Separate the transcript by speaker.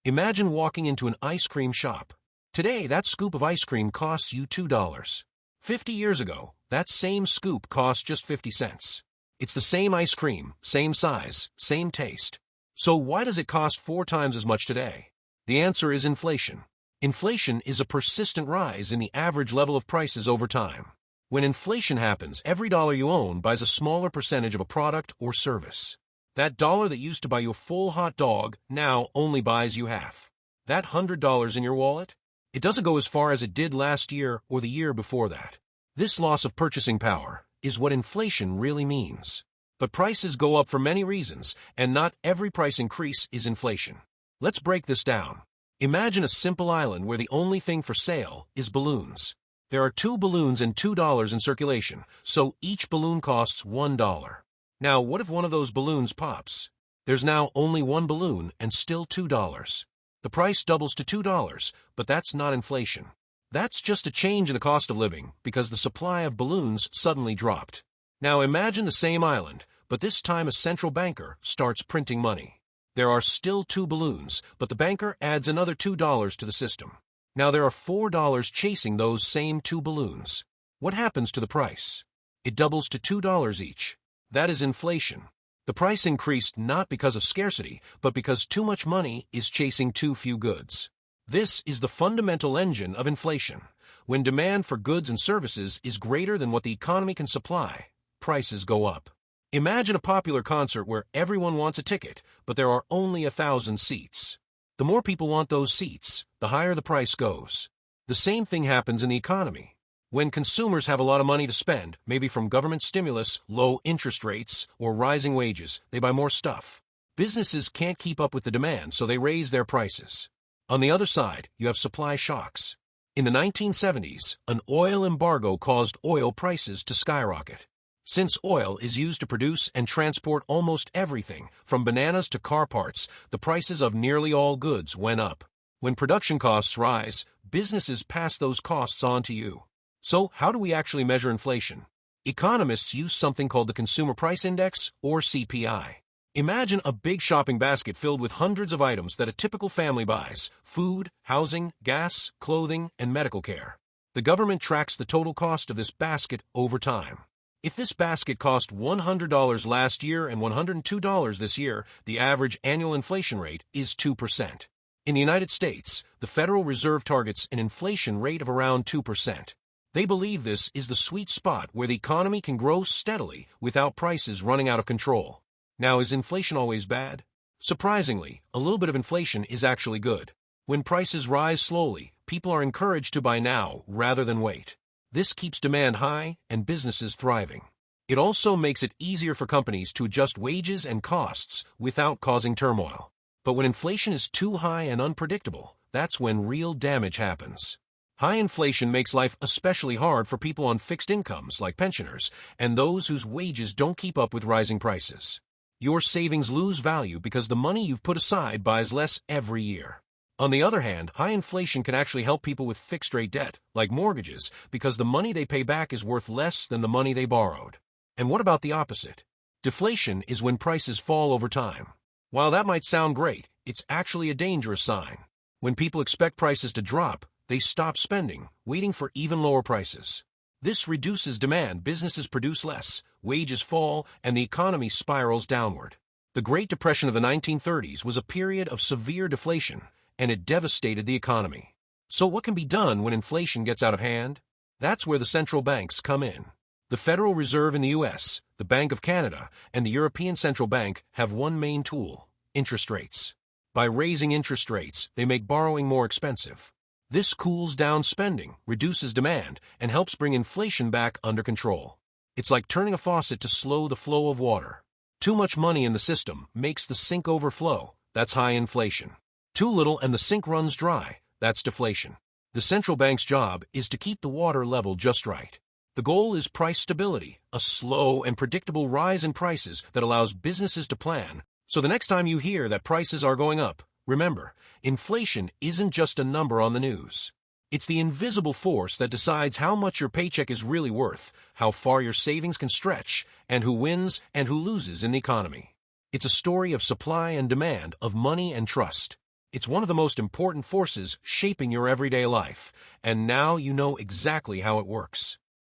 Speaker 1: Imagine walking into an ice cream shop. Today, that scoop of ice cream costs you $2. 50 years ago, that same scoop cost just 50 cents. It's the same ice cream, same size, same taste. So why does it cost 4 times as much today? The answer is inflation. Inflation is a persistent rise in the average level of prices over time. When inflation happens, every dollar you own buys a smaller percentage of a product or service. That dollar that used to buy you a full hot dog now only buys you half. That $100 in your wallet? It doesn't go as far as it did last year or the year before that. This loss of purchasing power is what inflation really means. But prices go up for many reasons, and not every price increase is inflation. Let's break this down. Imagine a simple island where the only thing for sale is balloons. There are 2 balloons and $2 in circulation, so each balloon costs $1. Now, what if one of those balloons pops? There's now only 1 balloon and still $2. The price doubles to $2, but that's not inflation. That's just a change in the cost of living because the supply of balloons suddenly dropped. Now imagine the same island, but this time a central banker starts printing money. There are still 2 balloons, but the banker adds another $2 to the system. Now there are $4 chasing those same 2 balloons. What happens to the price? It doubles to $2 each. That is inflation. The price increased not because of scarcity, but because too much money is chasing too few goods. This is the fundamental engine of inflation. When demand for goods and services is greater than what the economy can supply, prices go up. Imagine a popular concert where everyone wants a ticket, but there are only 1,000 seats. The more people want those seats, the higher the price goes. The same thing happens in the economy. When consumers have a lot of money to spend, maybe from government stimulus, low interest rates, or rising wages, they buy more stuff. Businesses can't keep up with the demand, so they raise their prices. On the other side, you have supply shocks. In the 1970s, an oil embargo caused oil prices to skyrocket. Since oil is used to produce and transport almost everything, from bananas to car parts, the prices of nearly all goods went up. When production costs rise, businesses pass those costs on to you. So, how do we actually measure inflation? Economists use something called the Consumer Price Index, or CPI. Imagine a big shopping basket filled with hundreds of items that a typical family buys: food, housing, gas, clothing, and medical care. The government tracks the total cost of this basket over time. If this basket cost $100 last year and $102 this year, the average annual inflation rate is 2%. In the United States, the Federal Reserve targets an inflation rate of around 2%. They believe this is the sweet spot where the economy can grow steadily without prices running out of control. Now, is inflation always bad? Surprisingly, a little bit of inflation is actually good. When prices rise slowly, people are encouraged to buy now rather than wait. This keeps demand high and businesses thriving. It also makes it easier for companies to adjust wages and costs without causing turmoil. But when inflation is too high and unpredictable, that's when real damage happens. High inflation makes life especially hard for people on fixed incomes like pensioners and those whose wages don't keep up with rising prices. Your savings lose value because the money you've put aside buys less every year. On the other hand, high inflation can actually help people with fixed-rate debt, like mortgages, because the money they pay back is worth less than the money they borrowed. And what about the opposite? Deflation is when prices fall over time. While that might sound great, it's actually a dangerous sign. When people expect prices to drop, they stop spending, waiting for even lower prices. This reduces demand, businesses produce less, wages fall, and the economy spirals downward. The Great Depression of the 1930s was a period of severe deflation, and it devastated the economy. So what can be done when inflation gets out of hand? That's where the central banks come in. The Federal Reserve in the U.S., the Bank of Canada, and the European Central Bank have one main tool: interest rates. By raising interest rates, they make borrowing more expensive. This cools down spending, reduces demand, and helps bring inflation back under control. It's like turning a faucet to slow the flow of water. Too much money in the system makes the sink overflow. That's high inflation. Too little and the sink runs dry. That's deflation. The central bank's job is to keep the water level just right. The goal is price stability, a slow and predictable rise in prices that allows businesses to plan. So the next time you hear that prices are going up, remember, inflation isn't just a number on the news. It's the invisible force that decides how much your paycheck is really worth, how far your savings can stretch, and who wins and who loses in the economy. It's a story of supply and demand, of money and trust. It's one of the most important forces shaping your everyday life, and now you know exactly how it works.